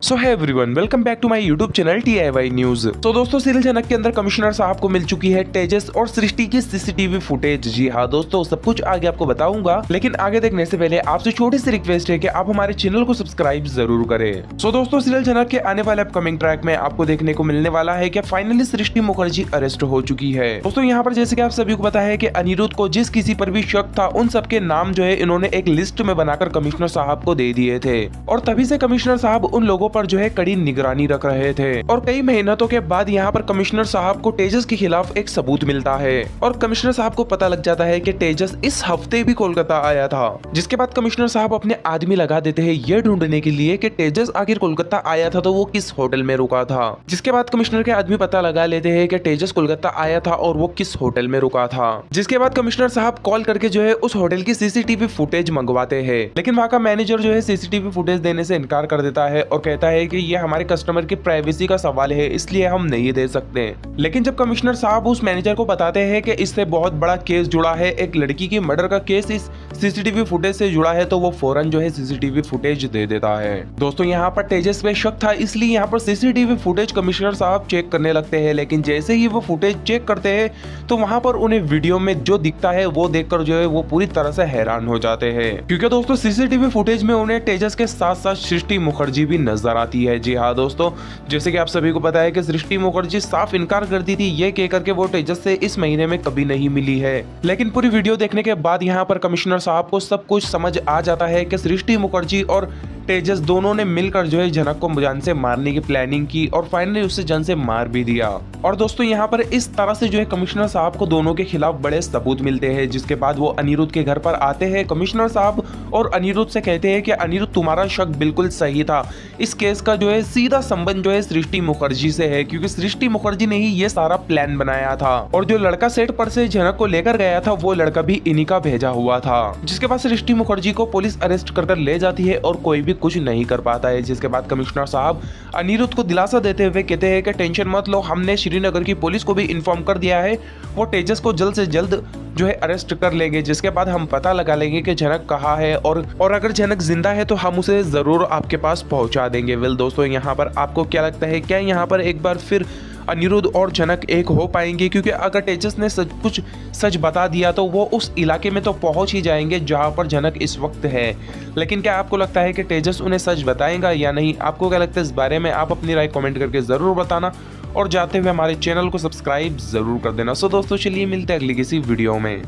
So hi everyone, welcome back to my YouTube channel TIY news. तो दोस्तों, serial जनक के अंदर कमिश्नर साहब को मिल चुकी है तेजस और सृष्टि की CCTV फुटेज। जी हाँ दोस्तों, सब कुछ आगे आपको बताऊंगा, लेकिन आगे देखने से पहले आपसे छोटी सी रिक्वेस्ट है कि आप हमारे चैनल को सब्सक्राइब जरूर करें। सो दोस्तों, सीरियल जनक के आने वाले अपकमिंग ट्रैक में आपको देखने को मिलने वाला है कि फाइनली सृष्टि मुखर्जी अरेस्ट हो चुकी है। दोस्तों, यहाँ पर जैसे कि आप सभी को पता है कि अनिरुद्ध को जिस किसी पर भी शक था, उन सबके नाम जो है इन्होंने एक लिस्ट में बनाकर कमिश्नर साहब को दे दिए थे, और तभी से कमिश्नर साहब उन लोगों पर जो है कड़ी निगरानी रख रहे थे। और कई मेहनतों के बाद यहाँ पर कमिश्नर साहब को तेजस के खिलाफ एक सबूत मिलता है, और कमिश्नर साहब को पता लग जाता है कि तेजस इस हफ्ते भी कोलकाता आया था। जिसके बाद कमिश्नर साहब अपने आदमी लगा देते हैं ये ढूंढने के लिए कि तेजस आखिर कोलकाता आया था तो वो किस होटल में रुका था। जिसके बाद कमिश्नर के आदमी पता लगा लेते हैं कि तेजस कोलकाता आया था और वो किस होटल में रुका था। जिसके बाद कमिश्नर साहब कॉल करके जो है उस होटल की CCTV फुटेज मंगवाते हैं, लेकिन वहाँ का मैनेजर जो है CCTV फुटेज देने से इनकार कर देता है और कहता है कि ये हमारे कस्टमर की प्राइवेसी का सवाल है, इसलिए हम नहीं दे सकते। लेकिन जब कमिश्नर साहब उस मैनेजर को बताते हैं कि इससे बहुत बड़ा केस जुड़ा है, एक लड़की की मर्डर का केस इस CCTV फुटेज से जुड़ा है, तो वो फौरन जो है CCTV फुटेज दे देता है। दोस्तों, यहाँ पर तेजस पे शक था, इसलिए यहाँ पर CCTV फुटेज कमिश्नर साहब चेक करने लगते हैं। लेकिन जैसे ही वो फुटेज चेक करते हैं तो वहां पर उन्हें वीडियो में जो दिखता है वो देखकर जो है वो पूरी तरह से हैरान हो जाते हैं, क्योंकि दोस्तों CCTV फुटेज में उन्हें तेजस के साथ साथ सृष्टि मुखर्जी भी नजर आती है। जी हाँ दोस्तों, जैसे कि आप सभी को पता है कि सृष्टि मुखर्जी साफ इनकार करती थी ये कहकर के वो तेजस से इस महीने में कभी नहीं मिली है। लेकिन पूरी वीडियो देखने के बाद यहाँ पर कमिश्नर साहब को सब कुछ समझ आ जाता है कि सृष्टि मुखर्जी और तेजस दोनों ने मिलकर जो है जनक को जान से मारने की प्लानिंग की और फाइनली उससे जान से मार भी दिया। और दोस्तों, यहाँ पर इस तरह से जो है कमिश्नर साहब को दोनों के खिलाफ बड़े सबूत मिलते हैं। जिसके बाद वो अनिरुद्ध के घर पर आते हैं कमिश्नर साहब और अनिरुद्ध से कहते हैं कि अनिरुद्ध, तुम्हारा शक बिल्कुल सही था, इस केस का जो है सीधा संबंध जो है सृष्टि मुखर्जी से है, क्योंकि सृष्टि मुखर्जी ने ही ये सारा प्लान बनाया था, और जो लड़का सेट पर से जनक को लेकर गया था वो लड़का भी इन्हीं का भेजा हुआ था। जिसके बाद सृष्टि मुखर्जी को पुलिस अरेस्ट कर ले जाती है और कोई भी कुछ नहीं कर पाता है। जिसके बाद कमिश्नर साहब अनिरुद्ध को दिलासा देते हुए कहते हैं कि टेंशन मत लो, हमने श्रीनगर की पुलिस को भी इन्फॉर्म कर दिया है, वो तेजस को जल्द से जल्द जो है अरेस्ट कर लेंगे। जिसके बाद हम पता लगा लेंगे कि जनक कहाँ है, और अगर जनक जिंदा है तो हम उसे जरूर आपके पास पहुंचा देंगे। वेल दोस्तों, यहाँ पर आपको क्या लगता है, क्या यहाँ पर एक बार फिर अनिरुद्ध और जनक एक हो पाएंगे? क्योंकि अगर तेजस ने कुछ सच बता दिया तो वो उस इलाके में तो पहुंच ही जाएंगे जहां पर जनक इस वक्त है। लेकिन क्या आपको लगता है कि तेजस उन्हें सच बताएगा या नहीं? आपको क्या लगता है इस बारे में? आप अपनी राय कमेंट करके जरूर बताना, और जाते हुए हमारे चैनल को सब्सक्राइब जरूर कर देना। सो दोस्तों, चलिए मिलते हैं अगली किसी वीडियो में।